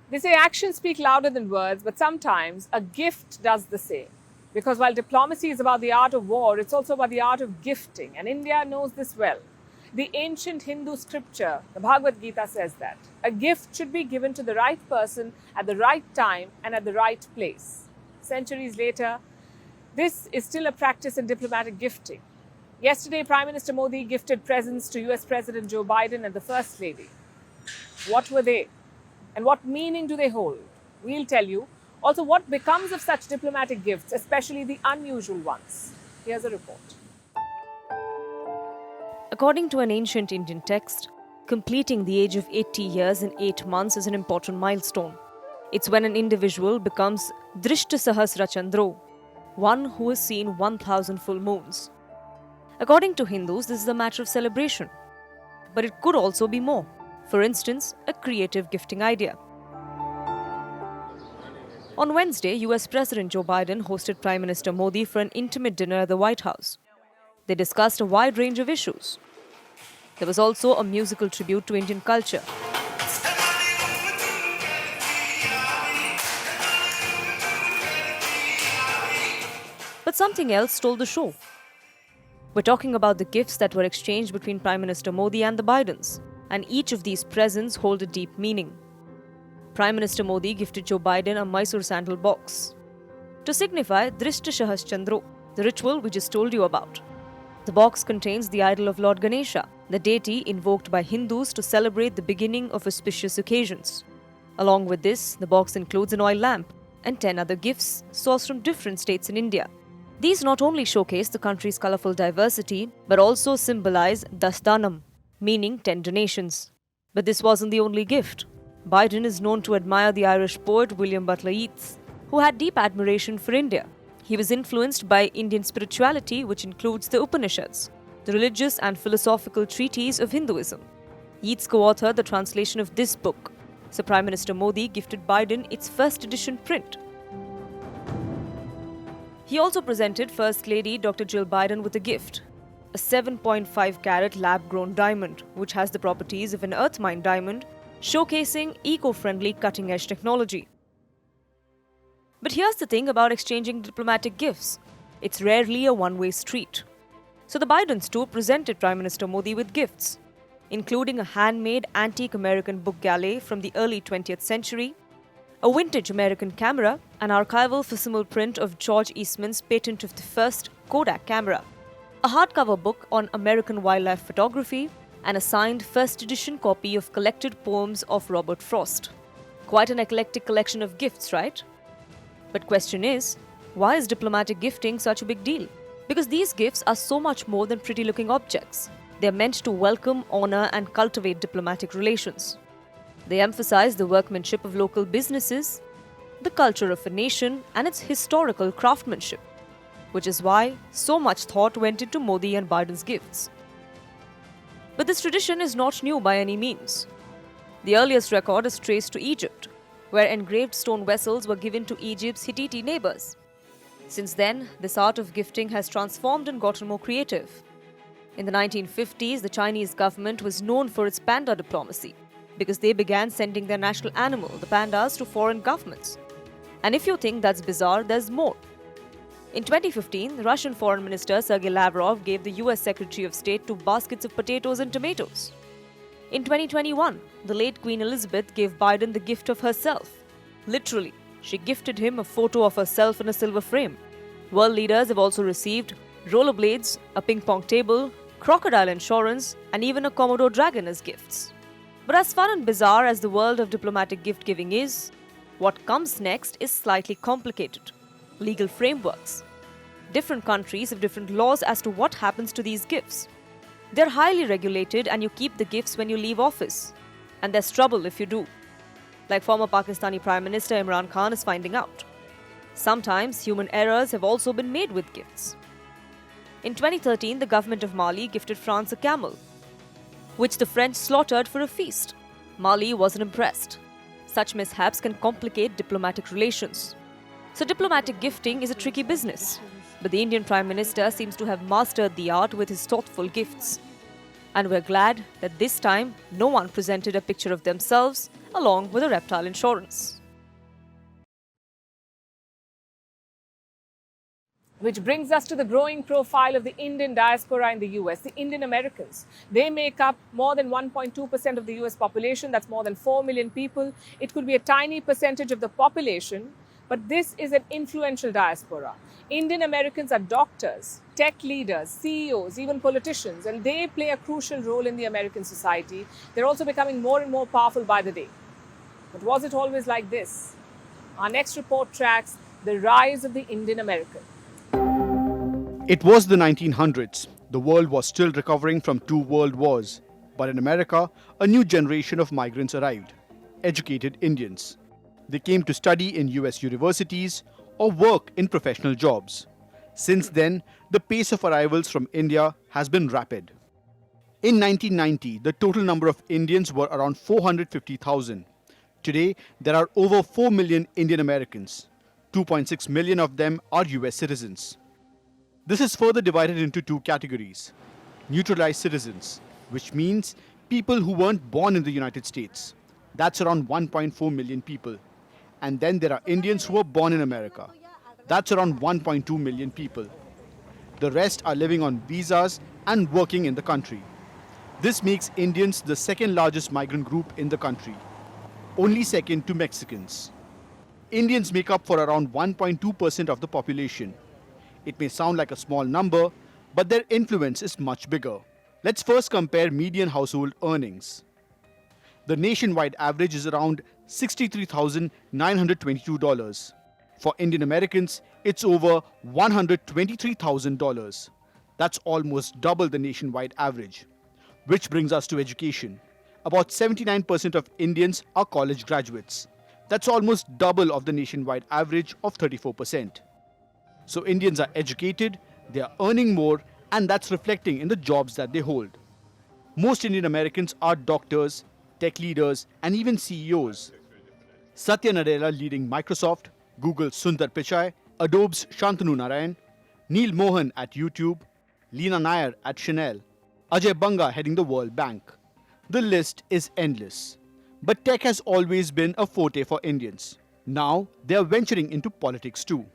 They say actions speak louder than words, but sometimes a gift does the same. Because while diplomacy is about the art of war, it's also about the art of gifting, and India knows this well. The ancient Hindu scripture, the Bhagavad Gita, says that a gift should be given to the right person at the right time and at the right place. Centuries later, this is still a practice in diplomatic gifting. Yesterday, Prime Minister Modi gifted presents to US President Joe Biden and the First Lady. What were they? And what meaning do they hold? We'll tell you. Also, what becomes of such diplomatic gifts, especially the unusual ones? Here's a report. According to an ancient Indian text, completing the age of 80 years in 8 months is an important milestone. It's when an individual becomes Drishta Sahasra Chandro, one who has seen 1,000 full moons. According to Hindus, this is a matter of celebration. But it could also be more. For instance, a creative gifting idea. On Wednesday, US President Joe Biden hosted Prime Minister Modi for an intimate dinner at the White House. They discussed a wide range of issues. There was also a musical tribute to Indian culture. But something else stole the show. We're talking about the gifts that were exchanged between Prime Minister Modi and the Bidens, and each of these presents hold a deep meaning. Prime Minister Modi gifted Joe Biden a Mysore sandal box to signify Drishta Sahas Chandro, the ritual we just told you about. The box contains the idol of Lord Ganesha, the deity invoked by Hindus to celebrate the beginning of auspicious occasions. Along with this, the box includes an oil lamp and 10 other gifts sourced from different states in India. These not only showcase the country's colourful diversity, but also symbolize Dasdanam, meaning 10 donations. But this wasn't the only gift. Biden is known to admire the Irish poet William Butler Yeats, who had deep admiration for India. He was influenced by Indian spirituality, which includes the Upanishads, the religious and philosophical treatises of Hinduism. Yeats co-authored the translation of this book, so Prime Minister Modi gifted Biden its first edition print. He also presented First Lady Dr. Jill Biden with a gift, a 7.5 carat lab-grown diamond, which has the properties of an earth-mined diamond, showcasing eco-friendly cutting-edge technology. But here's the thing about exchanging diplomatic gifts. It's rarely a one-way street. So the Bidens too presented Prime Minister Modi with gifts, including a handmade antique American book galley from the early 20th century, a vintage American camera, an archival facsimile print of George Eastman's patent of the first Kodak camera, a hardcover book on American wildlife photography, and a signed first edition copy of collected poems of Robert Frost. Quite an eclectic collection of gifts, right? But question is, why is diplomatic gifting such a big deal? Because these gifts are so much more than pretty-looking objects. They are meant to welcome, honor, and cultivate diplomatic relations. They emphasize the workmanship of local businesses, the culture of a nation, and its historical craftsmanship, which is why so much thought went into Modi and Biden's gifts. But this tradition is not new by any means. The earliest record is traced to Egypt, where engraved stone vessels were given to Egypt's Hittite neighbors. Since then, this art of gifting has transformed and gotten more creative. In the 1950s, the Chinese government was known for its panda diplomacy, because they began sending their national animal, the pandas, to foreign governments. And if you think that's bizarre, there's more. In 2015, the Russian Foreign Minister Sergei Lavrov gave the US Secretary of State 2 baskets of potatoes and tomatoes. In 2021, the late Queen Elizabeth gave Biden the gift of herself. Literally, she gifted him a photo of herself in a silver frame. World leaders have also received rollerblades, a ping-pong table, crocodile insurance, and even a Komodo dragon as gifts. But as fun and bizarre as the world of diplomatic gift-giving is, what comes next is slightly complicated. Legal frameworks. Different countries have different laws as to what happens to these gifts. They're highly regulated and you keep the gifts when you leave office. And there's trouble if you do. Like former Pakistani Prime Minister Imran Khan is finding out. Sometimes human errors have also been made with gifts. In 2013, the government of Mali gifted France a camel, which the French slaughtered for a feast. Mali wasn't impressed. Such mishaps can complicate diplomatic relations. So diplomatic gifting is a tricky business. But the Indian Prime Minister seems to have mastered the art with his thoughtful gifts. And we're glad that this time, no one presented a picture of themselves, along with a reptile insurance. Which brings us to the growing profile of the Indian diaspora in the US, the Indian Americans. They make up more than 1.2% of the US population. That's more than 4 million people. It could be a tiny percentage of the population, but this is an influential diaspora. Indian Americans are doctors, tech leaders, CEOs, even politicians, and they play a crucial role in the American society. They're also becoming more and more powerful by the day. But was it always like this? Our next report tracks the rise of the Indian American. It was the 1900s. The world was still recovering from 2 world wars. But in America, a new generation of migrants arrived, educated Indians. They came to study in US universities or work in professional jobs. Since then, the pace of arrivals from India has been rapid. In 1990, the total number of Indians were around 450,000. Today, there are over 4 million Indian Americans. 2.6 million of them are US citizens. This is further divided into 2 categories. Neutralized citizens, which means people who weren't born in the United States. That's around 1.4 million people. And then there are Indians who were born in America. That's around 1.2 million people. The rest are living on visas and working in the country. This makes Indians the second largest migrant group in the country, only second to Mexicans. Indians make up for around 1.2% of the population. It may sound like a small number, but their influence is much bigger. Let's first compare median household earnings. The nationwide average is around $63,922. For Indian Americans, it's over $123,000. That's almost double the nationwide average. Which brings us to education. About 79% of Indians are college graduates. That's almost double of the nationwide average of 34%. So Indians are educated, they are earning more, and that's reflecting in the jobs that they hold. Most Indian Americans are doctors, tech leaders, and even CEOs. Satya Nadella leading Microsoft, Google's Sundar Pichai, Adobe's Shantanu Narayan, Neil Mohan at YouTube, Leena Nair at Chanel, Ajay Banga heading the World Bank. The list is endless. But tech has always been a forte for Indians. Now they are venturing into politics too.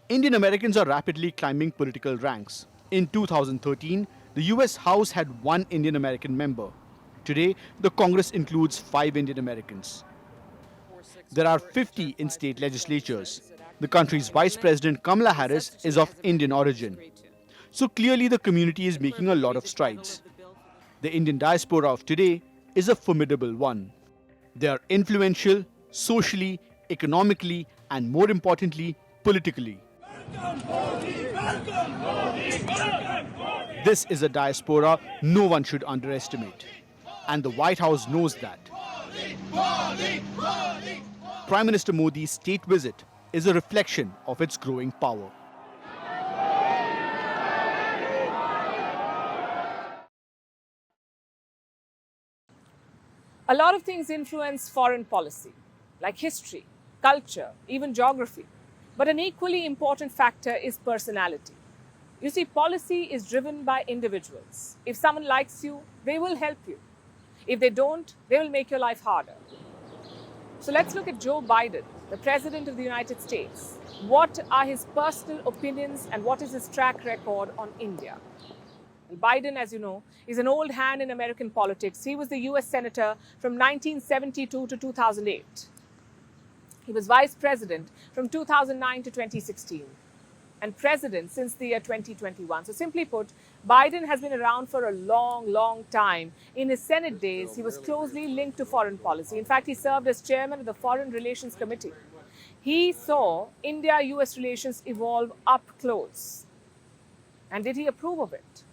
Indian Americans are rapidly climbing political ranks. In 2013, the US House had 1 Indian American member. Today, the Congress includes 5 Indian Americans. There are 50 in state legislatures. The country's Vice President Kamala Harris is of Indian origin. So clearly the community is making a lot of strides. The Indian diaspora of today is a formidable one. They are influential, socially, economically, and more importantly, politically. This is a diaspora no one should underestimate. And the White House knows that. Prime Minister Modi's state visit is a reflection of its growing power. A lot of things influence foreign policy, like history, culture, even geography. But an equally important factor is personality. You see, policy is driven by individuals. If someone likes you, they will help you. If they don't, they will make your life harder. So let's look at Joe Biden, the President of the United States. What are his personal opinions and what is his track record on India? Well, Biden, as you know, is an old hand in American politics. He was the US Senator from 1972 to 2008. He was Vice President from 2009 to 2016 and President since the year 2021. So simply put, Biden has been around for a long, long time. In his Senate days, he was closely linked to foreign policy. In fact, he served as chairman of the Foreign Relations Committee. He saw India-US relations evolve up close. And did he approve of it?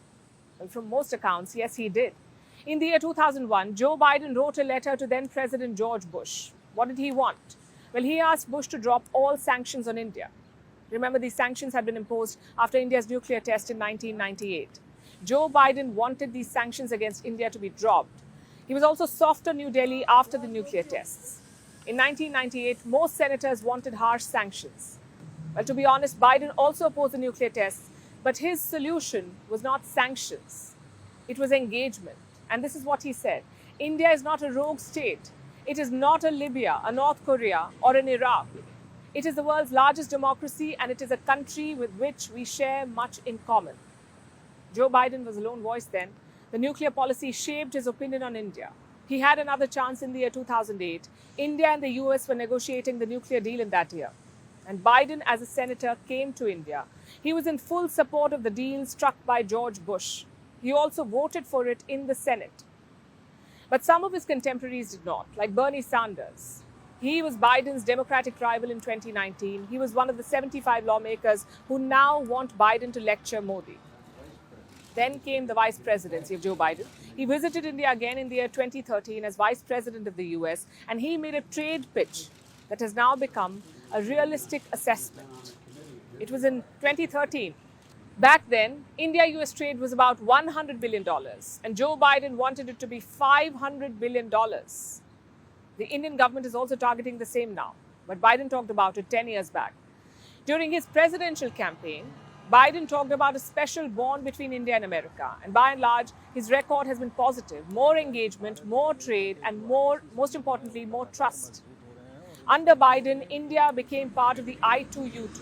Well, from most accounts, yes, he did. In the year 2001, Joe Biden wrote a letter to then President George Bush. What did he want? Well, he asked Bush to drop all sanctions on India. Remember, these sanctions had been imposed after India's nuclear test in 1998. Joe Biden wanted these sanctions against India to be dropped. He was also soft on New Delhi after the nuclear tests. In 1998, most senators wanted harsh sanctions. Well, to be honest, Biden also opposed the nuclear tests, but his solution was not sanctions. It was engagement. And this is what he said. India is not a rogue state. It is not a Libya, a North Korea, or an Iraq. It is the world's largest democracy, and it is a country with which we share much in common. Joe Biden was a lone voice then. The nuclear policy shaped his opinion on India. He had another chance in the year 2008. India and the US were negotiating the nuclear deal in that year. And Biden, as a senator, came to India. He was in full support of the deal struck by George Bush. He also voted for it in the Senate. But some of his contemporaries did not, like Bernie Sanders. He was Biden's Democratic rival in 2019. He was one of the 75 lawmakers who now want Biden to lecture Modi. Then came the vice presidency of Joe Biden. He visited India again in the year 2013 as vice president of the US, and he made a trade pitch that has now become a realistic assessment. It was in 2013. Back then, India-US trade was about $100 billion, and Joe Biden wanted it to be $500 billion. The Indian government is also targeting the same now, but Biden talked about it 10 years back. During his presidential campaign, Biden talked about a special bond between India and America, and by and large, his record has been positive. More engagement, more trade, and most importantly, more trust. Under Biden, India became part of the I2U2.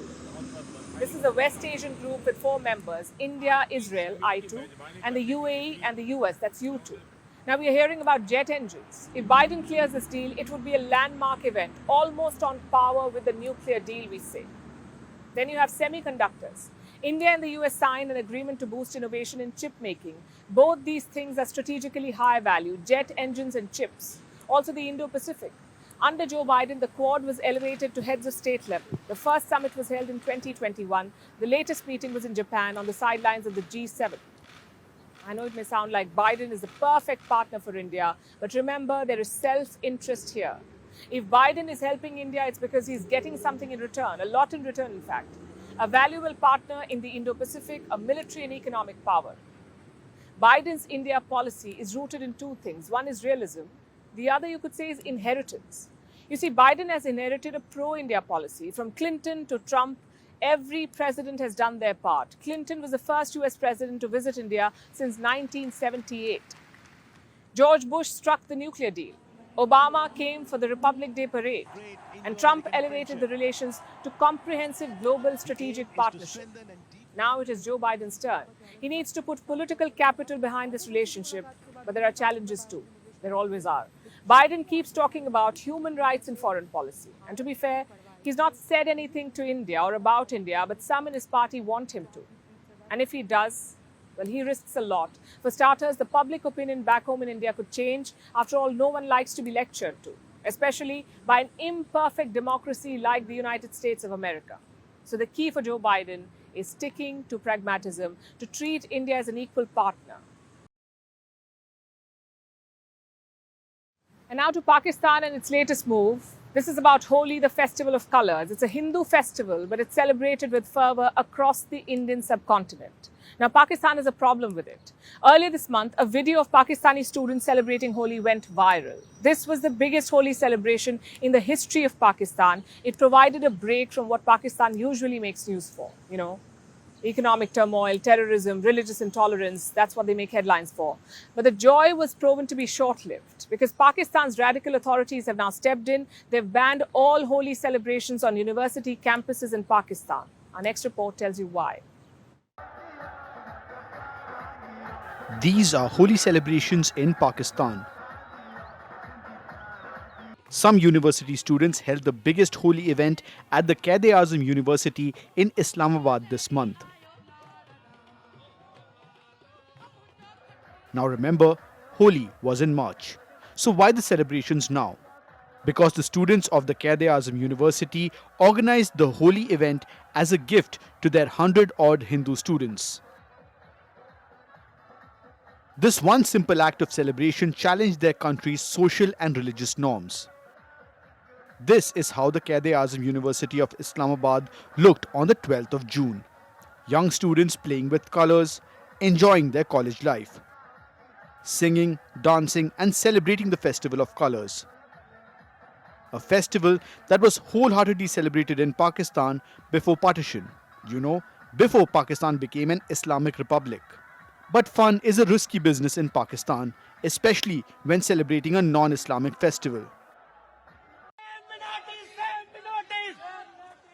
This is a West Asian group with 4 members, India, Israel, I2, and the UAE and the US, that's U2. Now we are hearing about jet engines. If Biden clears this deal, it would be a landmark event, almost on par with the nuclear deal, we say. Then you have semiconductors. India and the US signed an agreement to boost innovation in chip making. Both these things are strategically high value, jet engines and chips. Also the Indo-Pacific. Under Joe Biden, the Quad was elevated to heads of state level. The first summit was held in 2021. The latest meeting was in Japan on the sidelines of the G7. I know it may sound like Biden is the perfect partner for India, but remember, there is self-interest here. If Biden is helping India, it's because he's getting something in return, a lot in return, in fact. A valuable partner in the Indo-Pacific, a military and economic power. Biden's India policy is rooted in 2 things. One is realism. The other, you could say, is inheritance. You see, Biden has inherited a pro-India policy. From Clinton to Trump, every president has done their part. Clinton was the first US president to visit India since 1978. George Bush struck the nuclear deal. Obama came for the Republic Day parade. And Trump elevated the relations to comprehensive global strategic partnership. Now it is Joe Biden's turn. He needs to put political capital behind this relationship, but there are challenges too. There always are. Biden keeps talking about human rights in foreign policy. And to be fair, he's not said anything to India or about India, but some in his party want him to. And if he does, well, he risks a lot. For starters, the public opinion back home in India could change. After all, no one likes to be lectured to, especially by an imperfect democracy like the United States of America. So the key for Joe Biden is sticking to pragmatism, to treat India as an equal partner. And now to Pakistan and its latest move. This is about Holi, the festival of colours. It's a Hindu festival, but it's celebrated with fervour across the Indian subcontinent. Now, Pakistan has a problem with it. Earlier this month, a video of Pakistani students celebrating Holi went viral. This was the biggest Holi celebration in the history of Pakistan. It provided a break from what Pakistan usually makes news for, economic turmoil, terrorism, religious intolerance. That's what they make headlines for. But the joy was proven to be short-lived because Pakistan's radical authorities have now stepped in. They've banned all Holi celebrations on university campuses in Pakistan. Our next report tells you why. These are Holi celebrations in Pakistan. Some university students held the biggest Holi event at the Quaid-e-Azam University in Islamabad this month. Now remember, Holi was in March. So why the celebrations now? Because the students of the Quaid-e-Azam University organized the Holi event as a gift to their 100-odd Hindu students. This one simple act of celebration challenged their country's social and religious norms. This is how the Quaid-e-Azam University of Islamabad looked on the 12th of June. Young students playing with colours, enjoying their college life. Singing, dancing and celebrating the Festival of Colours. A festival that was wholeheartedly celebrated in Pakistan before partition. Before Pakistan became an Islamic republic. But fun is a risky business in Pakistan, especially when celebrating a non-Islamic festival.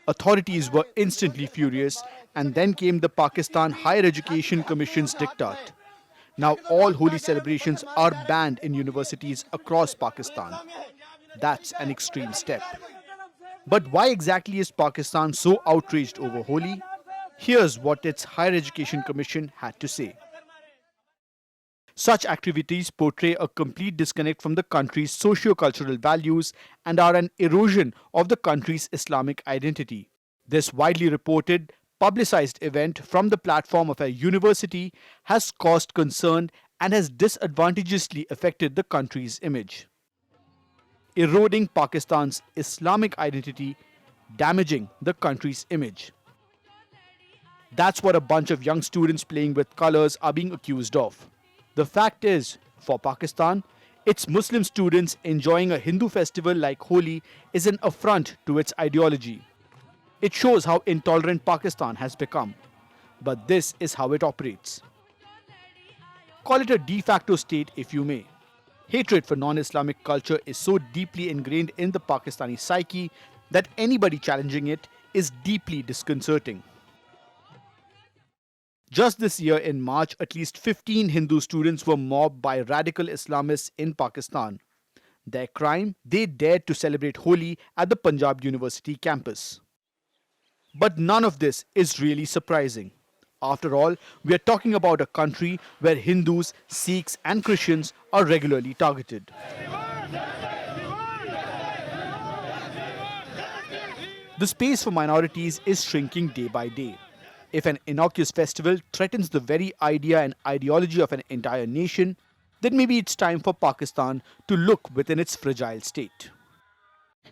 Authorities were instantly furious, and then came the Pakistan Higher Education Commission's diktat. Now all Holi celebrations are banned in universities across Pakistan. That's an extreme step. But why exactly is Pakistan so outraged over Holi? Here's what its Higher Education Commission had to say. Such activities portray a complete disconnect from the country's socio-cultural values and are an erosion of the country's Islamic identity. This widely reported, publicized event from the platform of a university has caused concern and has disadvantageously affected the country's image, eroding Pakistan's Islamic identity, damaging the country's image. That's what a bunch of young students playing with colors are being accused of. The fact is, for Pakistan, its Muslim students enjoying a Hindu festival like Holi is an affront to its ideology. It shows how intolerant Pakistan has become. But this is how it operates. Call it a de facto state if you may. Hatred for non-Islamic culture is so deeply ingrained in the Pakistani psyche that anybody challenging it is deeply disconcerting. Just this year in March, at least 15 Hindu students were mobbed by radical Islamists in Pakistan. Their crime? They dared to celebrate Holi at the Punjab University campus. But none of this is really surprising. After all, we are talking about a country where Hindus, Sikhs and Christians are regularly targeted. The space for minorities is shrinking day by day. If an innocuous festival threatens the very idea and ideology of an entire nation, then maybe it's time for Pakistan to look within its fragile state.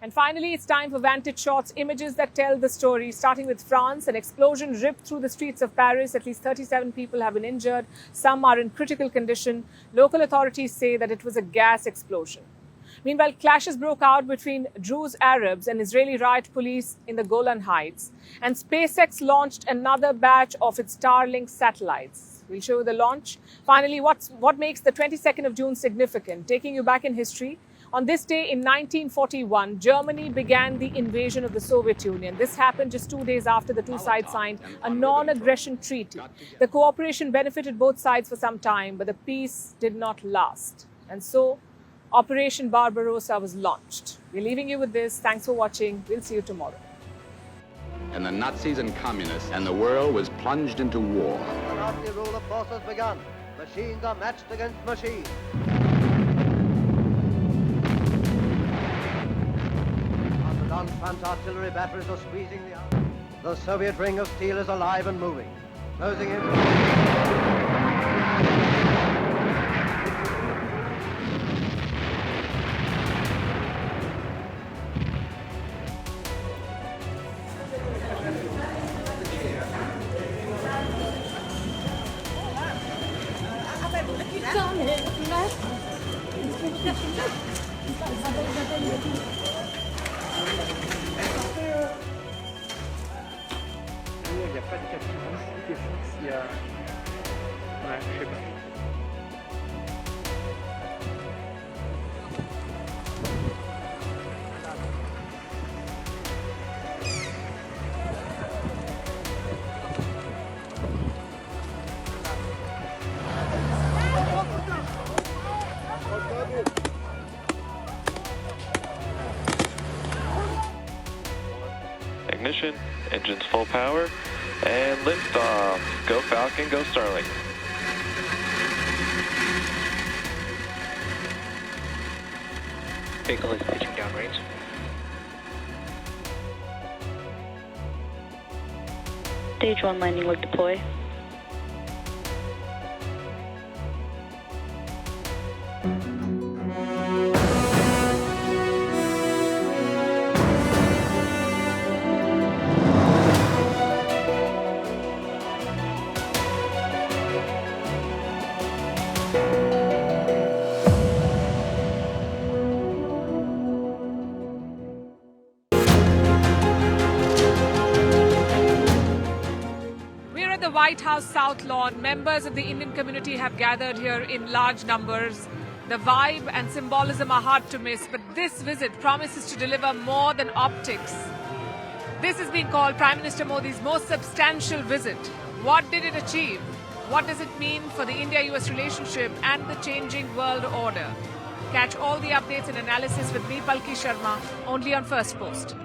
And finally, it's time for Vantage shots, images that tell the story. Starting with France, an explosion ripped through the streets of Paris. At least 37 people have been injured. Some are in critical condition. Local authorities say that it was a gas explosion. Meanwhile, clashes broke out between Druze Arabs and Israeli riot police in the Golan Heights. And SpaceX launched another batch of its Starlink satellites. We'll show you the launch. Finally, what makes the 22nd of June significant? Taking you back in history, on this day in 1941, Germany began the invasion of the Soviet Union. This happened just 2 days after the two sides signed a non-aggression treaty. The cooperation benefited both sides for some time, but the peace did not last. And so, Operation Barbarossa was launched. We're leaving you with this. Thanks for watching. We'll see you tomorrow. And the Nazis and communists, and the world was plunged into war. The Nazi rule of force has begun. Machines are matched against machines. Front artillery batteries are squeezing the arm. The Soviet ring of steel is alive and moving. Closing in. Il n'y a pas de capacité fixe, il y a... Ouais, je sais pas. Ignition, engines full power, and liftoff. Go Falcon, go Starlink. Vehicle is pitching downrange. Stage 1 landing leg deploy. The White House South Lawn, members of the Indian community have gathered here in large numbers. The vibe and symbolism are hard to miss, but this visit promises to deliver more than optics. This is being called Prime Minister Modi's most substantial visit. What did it achieve? What does it mean for the India-US relationship and the changing world order? Catch all the updates and analysis with me, Palki Sharma, only on Firstpost.